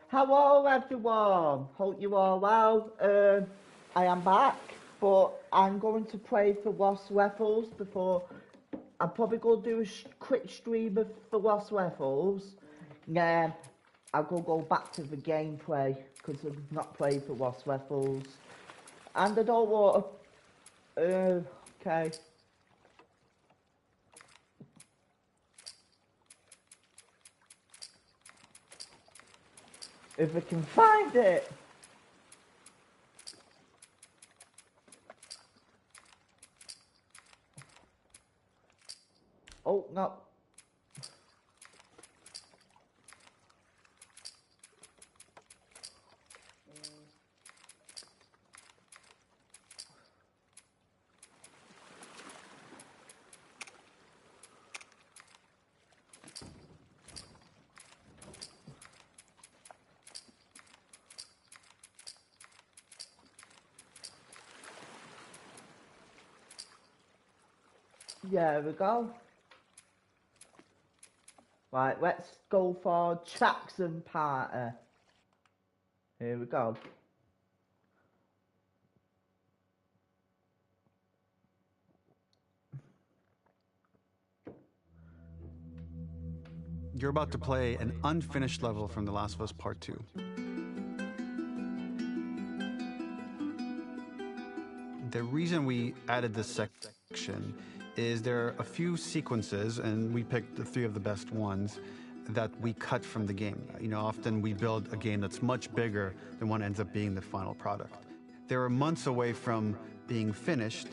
Hello everyone, hope you all well. I am back, but I'm going to play for Lost Levels before. I'm probably going to do a quick stream of the Lost Levels. Then I'll go back to the gameplay because I've not played for Lost Levels. And I don't want to. Okay. If I can find it. Oh, no. There we go. Right, let's go for Jackson Party. Here we go. You're about to play an unfinished level from The Last of Us Part 2. The reason we added this section is there are a few sequences, and we picked the 3 of the best ones, that we cut from the game. You know, often we build a game that's much bigger than what ends up being the final product. They were months away from being finished,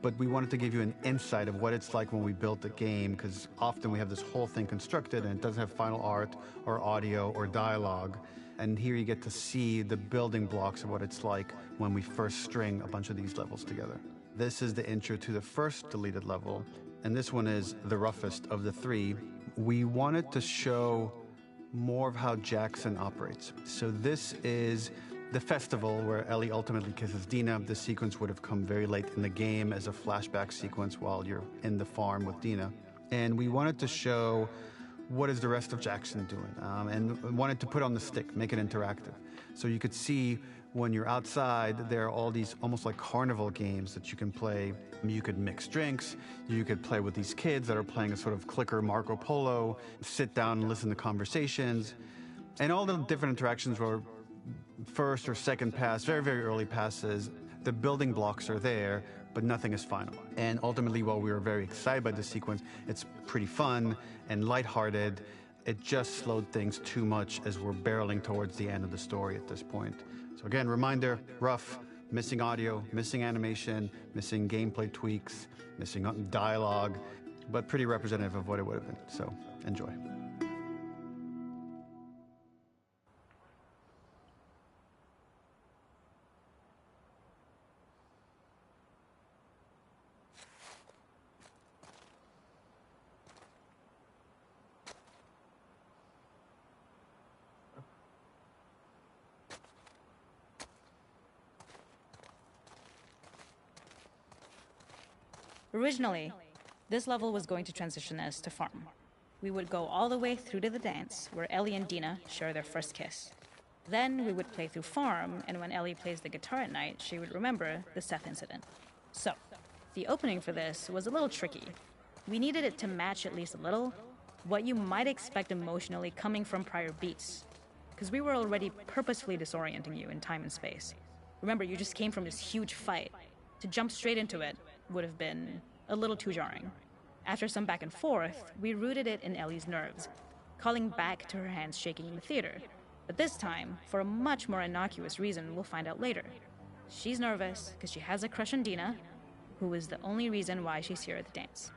but we wanted to give you an insight of what it's like when we built a game, because often we have this whole thing constructed and it doesn't have final art or audio or dialogue. And here you get to see the building blocks of what it's like when we first string a bunch of these levels together. This is the intro to the first deleted level, and this one is the roughest of the 3. We wanted to show more of how Jackson operates. So this is the festival where Ellie ultimately kisses Dina. This sequence would have come very late in the game as a flashback sequence while you're in the farm with Dina. And we wanted to show what is the rest of Jackson doing, and wanted to put on the stick, make it interactive. So you could see when you're outside, there are all these almost like carnival games that you can play. You could mix drinks, you could play with these kids that are playing a sort of clicker Marco Polo, sit down and listen to conversations, and all the different interactions were first or second pass, very, very early passes. The building blocks are there, but nothing is final. And ultimately, while we were very excited by this sequence, it's pretty fun and lighthearted. It just slowed things too much as we're barreling towards the end of the story at this point. So again, reminder, rough, missing audio, missing animation, missing gameplay tweaks, missing dialogue, but pretty representative of what it would have been. So enjoy. Originally, this level was going to transition us to farm. We would go all the way through to the dance, where Ellie and Dina share their first kiss. Then we would play through farm, and when Ellie plays the guitar at night, she would remember the Seth incident. So, the opening for this was a little tricky. We needed it to match at least a little what you might expect emotionally coming from prior beats, because we were already purposefully disorienting you in time and space. Remember, you just came from this huge fight. To jump straight into it would have been a little too jarring. After some back and forth, we rooted it in Ellie's nerves, calling back to her hands shaking in the theater. But this time, for a much more innocuous reason we'll find out later. She's nervous because she has a crush on Dina, who is the only reason why she's here at the dance.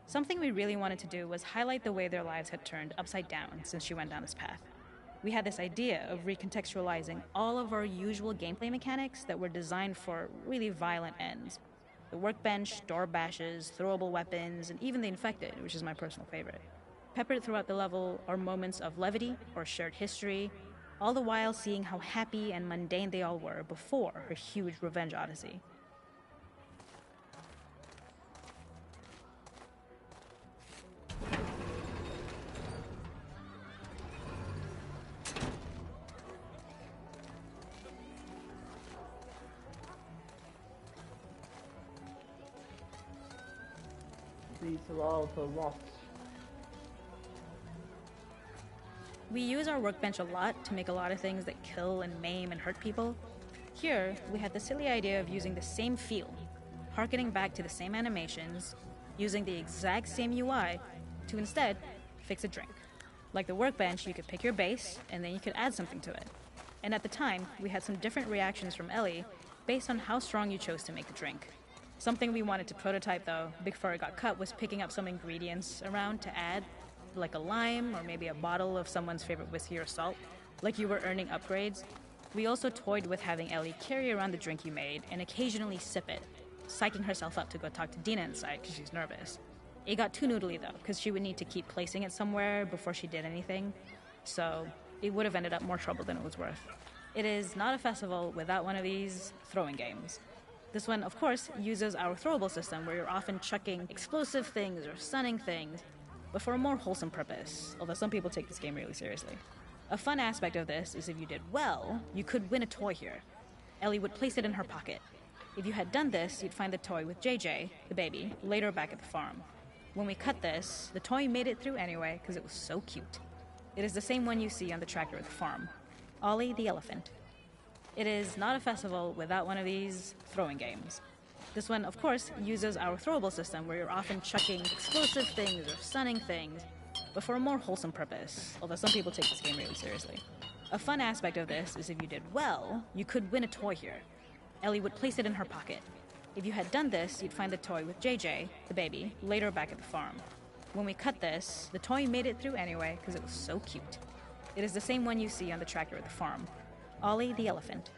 Something we really wanted to do was highlight the way their lives had turned upside down since she went down this path. We had this idea of recontextualizing all of our usual gameplay mechanics that were designed for really violent ends. The workbench, door bashes, throwable weapons, and even the infected, which is my personal favorite. Peppered throughout the level are moments of levity or shared history, all the while seeing how happy and mundane they all were before her huge revenge odyssey. these are all the lots. We use our workbench a lot to make a lot of things that kill and maim and hurt people. Here, we had the silly idea of using the same feel, harkening back to the same animations, using the exact same UI to instead fix a drink. Like the workbench, you could pick your base, and then you could add something to it. And at the time, we had some different reactions from Ellie based on how strong you chose to make the drink. Something we wanted to prototype, though, before it got cut, was picking up some ingredients around to add, like a lime or maybe a bottle of someone's favorite whiskey or salt, like you were earning upgrades. We also toyed with having Ellie carry around the drink you made and occasionally sip it, psyching herself up to go talk to Dina inside because she's nervous. It got too noodly, though, because she would need to keep placing it somewhere before she did anything, so it would have ended up more trouble than it was worth. It is not a festival without one of these throwing games. This one, of course, uses our throwable system where you're often chucking explosive things or stunning things, but for a more wholesome purpose, although some people take this game really seriously. A fun aspect of this is if you did well, you could win a toy here. Ellie would place it in her pocket. If you had done this, you'd find the toy with JJ, the baby, later back at the farm. When we cut this, the toy made it through anyway because it was so cute. It is the same one you see on the tractor at the farm. Ollie the elephant. It is not a festival without one of these throwing games. This one, of course, uses our throwable system where you're often chucking explosive things or stunning things, but for a more wholesome purpose, although some people take this game really seriously. A fun aspect of this is if you did well, you could win a toy here. Ellie would place it in her pocket. If you had done this, you'd find the toy with JJ, the baby, later back at the farm. When we cut this, the toy made it through anyway because it was so cute. It is the same one you see on the tractor at the farm. Ollie the elephant.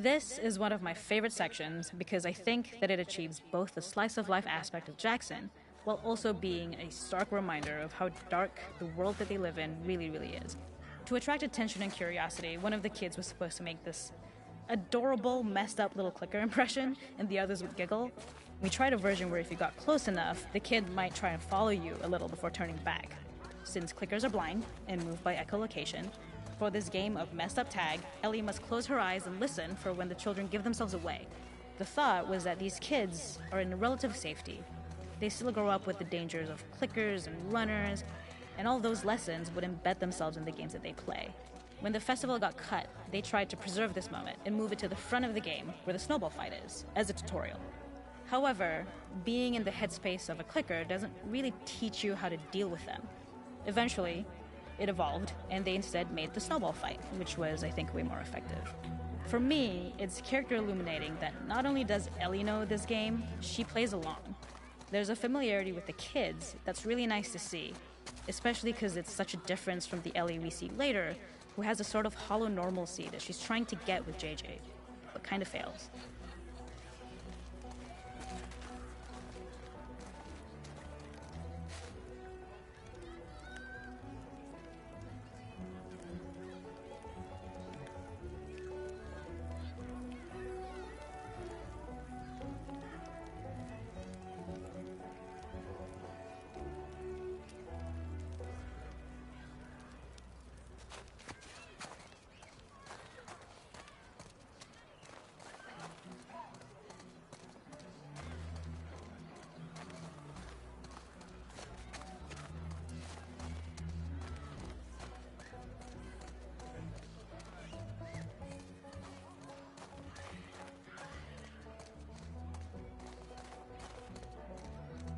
This is one of my favorite sections because I think that it achieves both the slice of life aspect of Jackson while also being a stark reminder of how dark the world that they live in really, really is. To attract attention and curiosity, one of the kids was supposed to make this adorable, messed up little clicker impression, and the others would giggle. We tried a version where if you got close enough, the kid might try and follow you a little before turning back. Since clickers are blind and move by echolocation, for this game of messed up tag, Ellie must close her eyes and listen for when the children give themselves away. The thought was that these kids are in relative safety. They still grow up with the dangers of clickers and runners, and all those lessons would embed themselves in the games that they play. When the festival got cut, they tried to preserve this moment and move it to the front of the game where the snowball fight is, as a tutorial. However, being in the headspace of a clicker doesn't really teach you how to deal with them. Eventually, it evolved, and they instead made the snowball fight, which was, I think, way more effective. For me, it's character illuminating that not only does Ellie know this game, she plays along. There's a familiarity with the kids that's really nice to see, especially because it's such a difference from the Ellie we see later, who has a sort of hollow normalcy that she's trying to get with JJ, but kind of fails.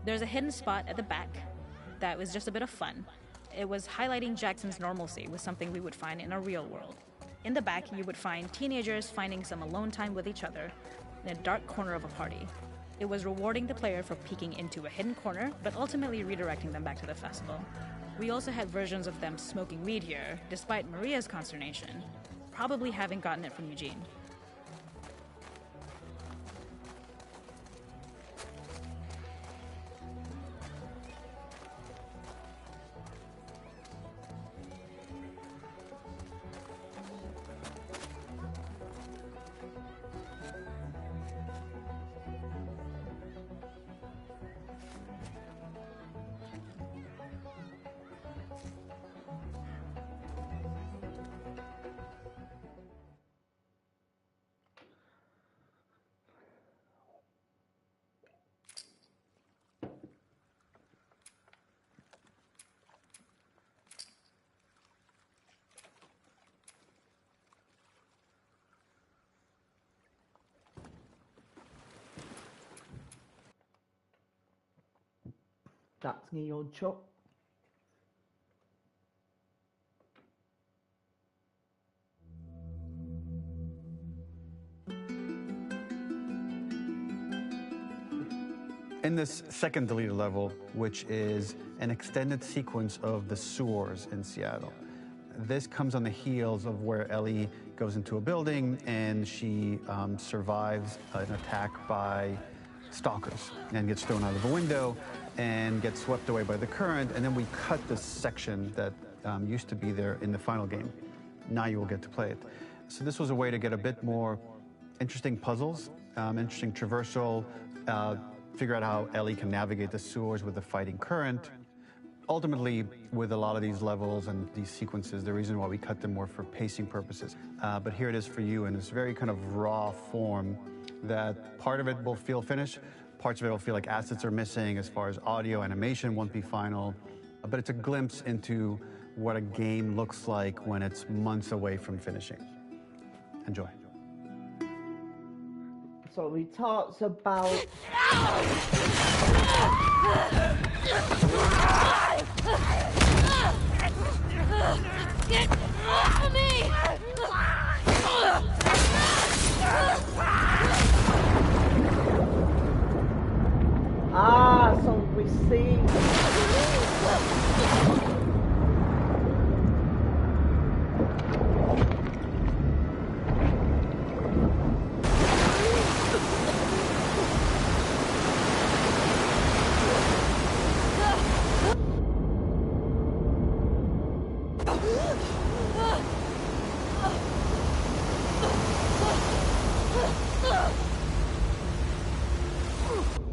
There's a hidden spot at the back that was just a bit of fun. It was highlighting Jackson's normalcy with something we would find in a real world. In the back, you would find teenagers finding some alone time with each other in a dark corner of a party. It was rewarding the player for peeking into a hidden corner, but ultimately redirecting them back to the festival. We also had versions of them smoking weed here, despite Maria's consternation, probably having gotten it from Eugene. That's me old Chuck. In this second deleted level, which is an extended sequence of the sewers in Seattle, this comes on the heels of where Ellie goes into a building and she survives an attack by stalkers and gets thrown out of a window and gets swept away by the current, and then we cut this section that used to be there in the final game. Now you will get to play it. So this was a way to get a bit more interesting puzzles, interesting traversal, figure out how Ellie can navigate the sewers with the fighting current. Ultimately, with a lot of these levels and these sequences, the reason why we cut them were for pacing purposes. But here it is for you in this very kind of raw form that part of it will feel finished, parts of it will feel like assets are missing as far as audio, animation won't be final, but it's a glimpse into what a game looks like when it's months away from finishing. Enjoy. So he talks about Get off me! so we see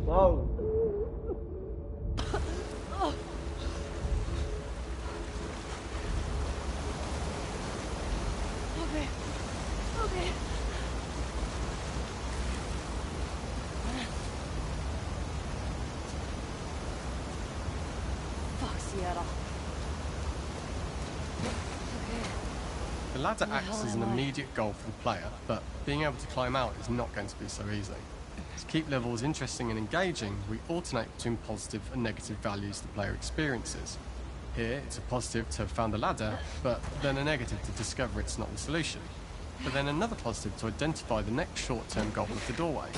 whoa. Okay. Fuck Seattle. The ladder acts as an immediate goal for the player, but being able to climb out is not going to be so easy. To keep levels interesting and engaging, we alternate between positive and negative values the player experiences. Here, it's a positive to have found a ladder, but then a negative to discover it's not the solution. But then another positive to identify the next short-term goal of the doorway.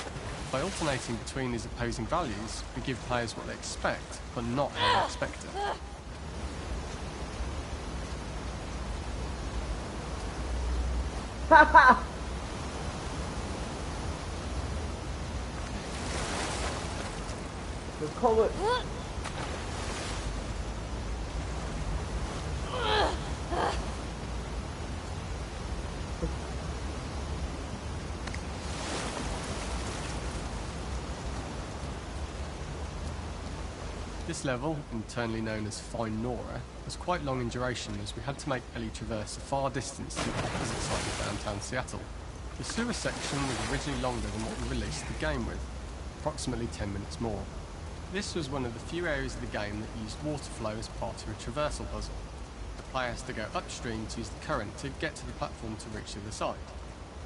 By alternating between these opposing values, we give players what they expect, but not how they expect it. The colour. This level, internally known as Find Nora, was quite long in duration as we had to make Ellie traverse a far distance to the opposite side of downtown Seattle. The sewer section was originally longer than what we released the game with, approximately 10 minutes more. This was one of the few areas of the game that used water flow as part of a traversal puzzle. The player has to go upstream to use the current to get to the platform to reach the other side.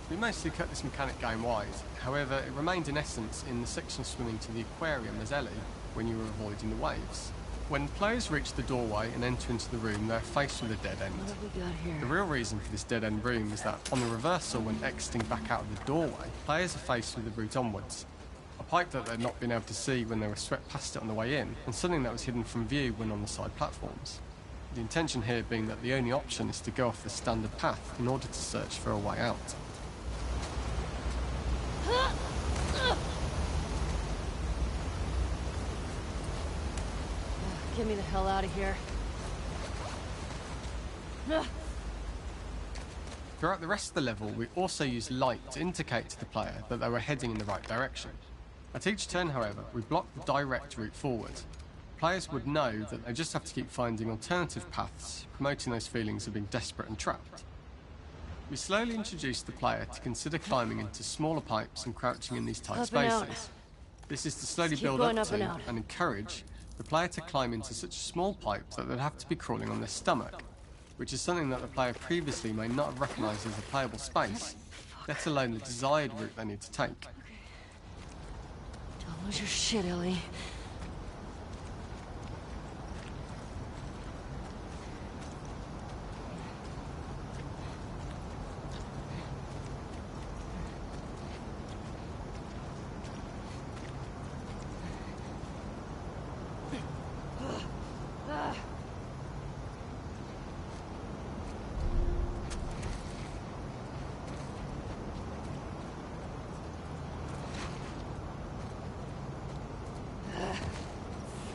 We mostly cut this mechanic game-wide, however it remained in essence in the section swimming to the aquarium as Ellie, when you were avoiding the waves. When players reach the doorway and enter into the room, they're faced with a dead end. What have we got here? The real reason for this dead-end room is that on the reversal, when exiting back out of the doorway, players are faced with the route onwards. A pipe that they'd not been able to see when they were swept past it on the way in, and something that was hidden from view when on the side platforms. The intention here being that the only option is to go off the standard path in order to search for a way out. Get me the hell out of here. Throughout the rest of the level, we also used light to indicate to the player that they were heading in the right direction. At each turn, however, we blocked the direct route forward. Players would know that they just have to keep finding alternative paths, promoting those feelings of being desperate and trapped. We slowly introduced the player to consider climbing into smaller pipes and crouching in these tight Up and out. spaces. This is to slowly Just keep build going up up and to out. and encourage the player to climb into such a small pipe that they'd have to be crawling on their stomach, which is something that the player previously may not have recognised as a playable space, let alone the desired route they need to take. Don't lose your shit, Ellie.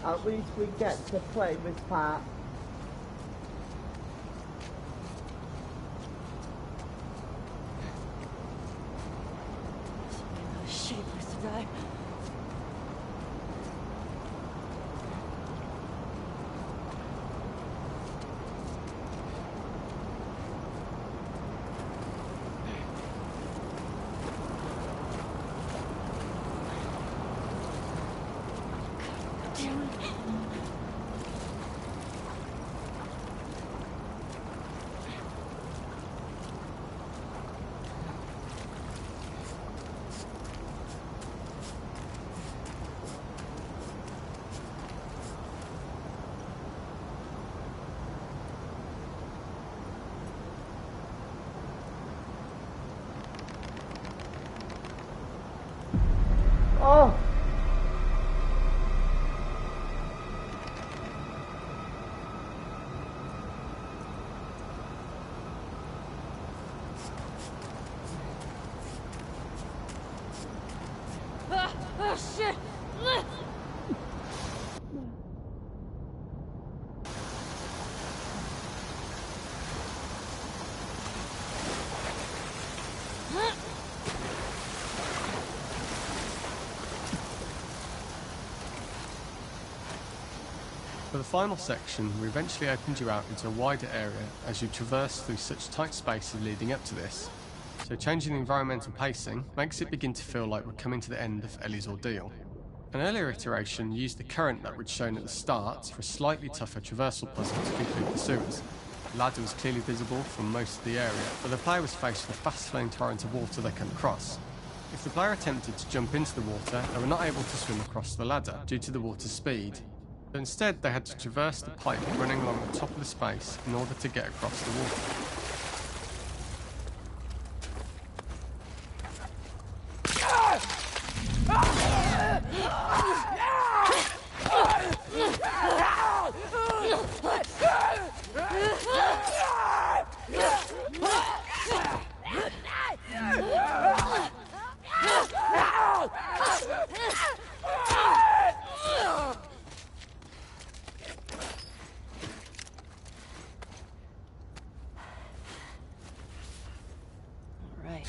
At least we get to play this part. Shitty place to die. Oh! Oh shit! For the final section, we eventually opened you out into a wider area as you traverse through such tight spaces leading up to this. So changing the environmental pacing makes it begin to feel like we're coming to the end of Ellie's ordeal. An earlier iteration used the current that we'd shown at the start for a slightly tougher traversal puzzle to conclude the sewers. The ladder was clearly visible from most of the area, but the player was faced with a fast-flowing torrent of water they couldn't cross. If the player attempted to jump into the water, they were not able to swim across the ladder due to the water's speed. But instead, they had to traverse the pipe running along the top of the space in order to get across the water. Right.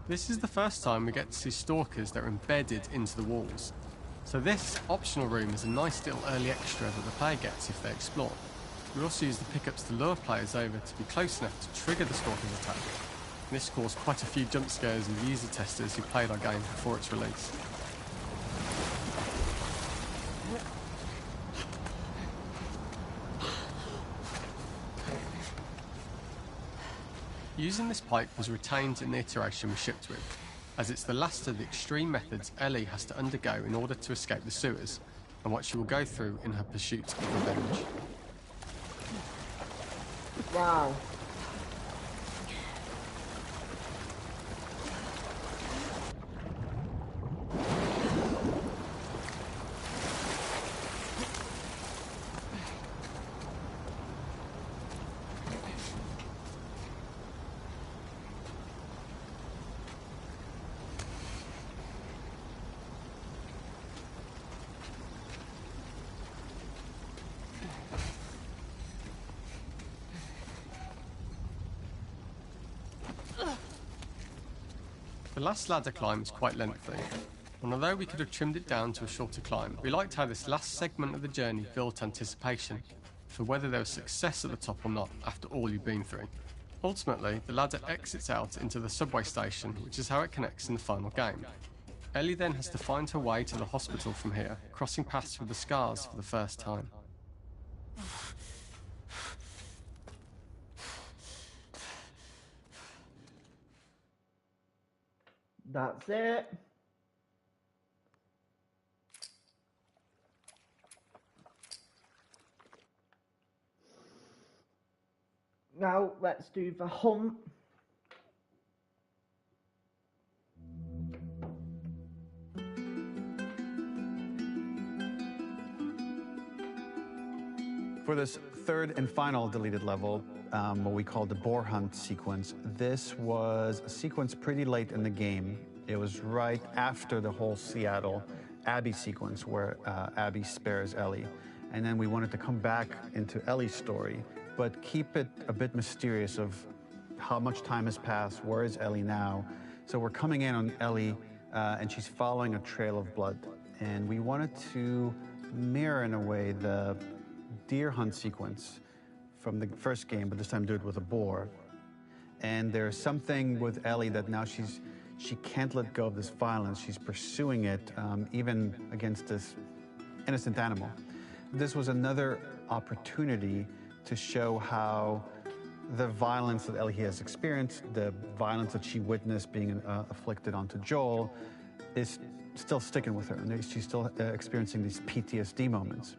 This is the first time we get to see stalkers that are embedded into the walls. So this optional room is a nice little early extra that the player gets if they explore. We also use the pickups to lure players over to be close enough to trigger the stalker's attack. And this caused quite a few jump scares in the user testers who played our game before its release. Using this pipe was retained in the iteration we shipped with, as it's the last of the extreme methods Ellie has to undergo in order to escape the sewers, and what she will go through in her pursuit of revenge. Wow. The last ladder climb is quite lengthy, and although we could have trimmed it down to a shorter climb, we liked how this last segment of the journey built anticipation for whether there was success at the top or not after all you've been through. Ultimately, the ladder exits out into the subway station, which is how it connects in the final game. Ellie then has to find her way to the hospital from here, crossing paths with the scars for the first time. That's it. Now let's do the hunt. For this third and final deleted level, what we call the boar hunt sequence, this was a sequence pretty late in the game. It was right after the whole Seattle Abby sequence where Abby spares Ellie. And then we wanted to come back into Ellie's story, but keep it a bit mysterious of how much time has passed, where is Ellie now? So we're coming in on Ellie and she's following a trail of blood. And we wanted to mirror in a way the deer hunt sequence from the first game, but this time do it with a boar. And there's something with Ellie that now she can't let go of this violence. She's pursuing it, even against this innocent animal. This was another opportunity to show how the violence that Ellie has experienced, the violence that she witnessed being afflicted onto Joel, is still sticking with her, and she's still experiencing these PTSD moments.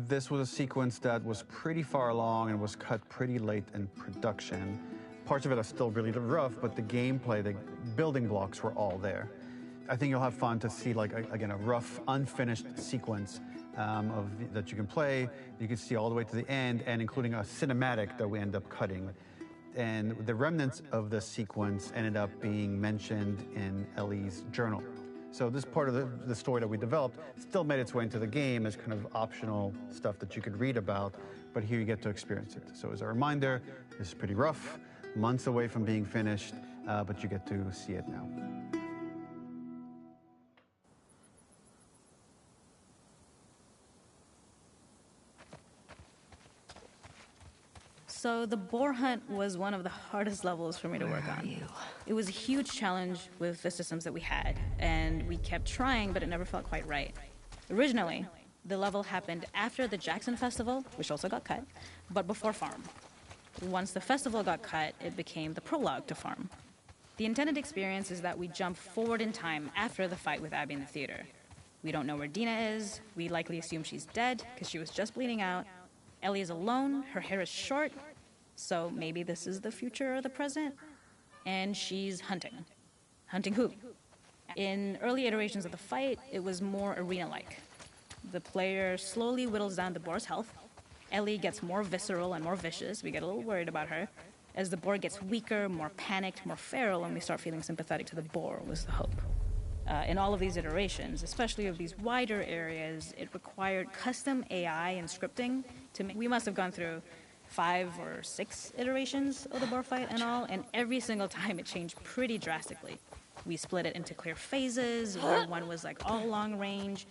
This was a sequence that was pretty far along and was cut pretty late in production. Parts of it are still really rough, but the gameplay, the building blocks were all there. I think you'll have fun to see, like, again, a rough, unfinished sequence that you can play. You can see all the way to the end, and including a cinematic that we end up cutting. And the remnants of the sequence ended up being mentioned in Ellie's journal. So this part of the story that we developed still made its way into the game as kind of optional stuff that you could read about, but here you get to experience it. So as a reminder, this is pretty rough, months away from being finished, but you get to see it now. So the boar hunt was one of the hardest levels for me to work on. It was a huge challenge with the systems that we had, and we kept trying, but it never felt quite right. Originally, the level happened after the Jackson Festival, which also got cut, but before Farm. Once the festival got cut, it became the prologue to Farm. The intended experience is that we jump forward in time after the fight with Abby in the theater. We don't know where Dina is. We likely assume she's dead because she was just bleeding out. Ellie is alone. Her hair is short. So maybe this is the future or the present. And she's hunting. Hunting who? In early iterations of the fight, it was more arena-like. The player slowly whittles down the boar's health. Ellie gets more visceral and more vicious. We get a little worried about her. As the boar gets weaker, more panicked, more feral, and we start feeling sympathetic to the boar, was the hope. In all of these iterations, especially of these wider areas, it required custom AI and scripting to make. We must have gone through 5 or 6 iterations of the boar fight and all, and every single time it changed pretty drastically. We split it into clear phases, where one was like all long range.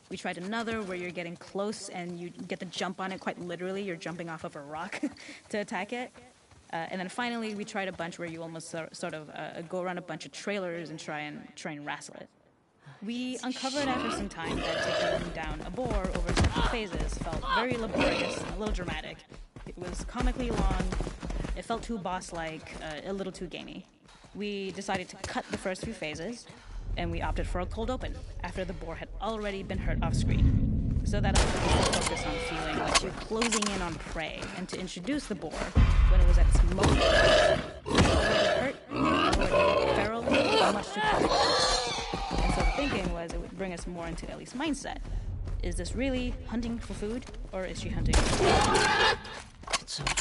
We tried another where you're getting close and you get the jump on it quite literally. You're jumping off of a rock to attack it. And then finally, we tried a bunch where you almost sort of go around a bunch of trailers and try and wrestle it. We uncovered after some time that taking down a boar over several phases felt very laborious and a little dramatic. It was comically long, it felt too boss-like, a little too gamey. We decided to cut the first few phases, and we opted for a cold open after the boar had already been hurt off screen. So that allowed us to focus on feeling like you're closing in on prey, and to introduce the boar when it was at its most already hurt, already feral, much too close. And so the thinking was it would bring us more into Ellie's mindset. Is this really hunting for food, or is she hunting for It's over.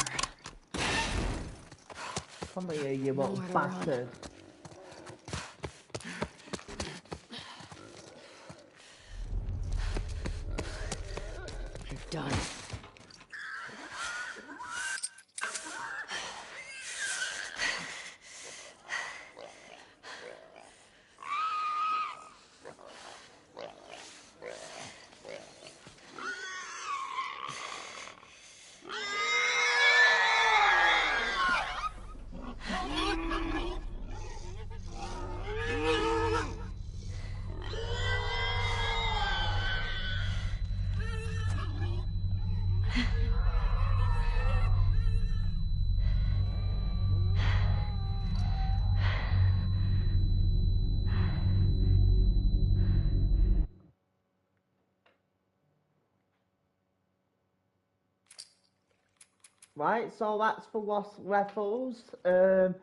Come here, you little bastard. You're done. Right, so that's for Lost Levels. I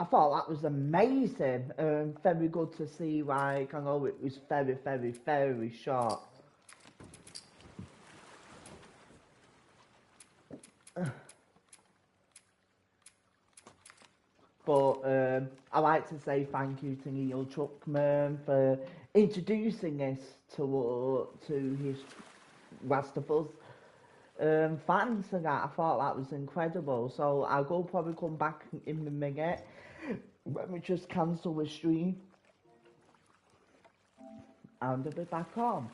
thought that was amazing. Very good to see. Like, I know it was very, very, very short. But I like to say thank you to Neil Druckmann for introducing this to his Last of Us fans and that. I thought that was incredible. So I'll probably come back in a minute. Let me just cancel the stream and I'll be back on.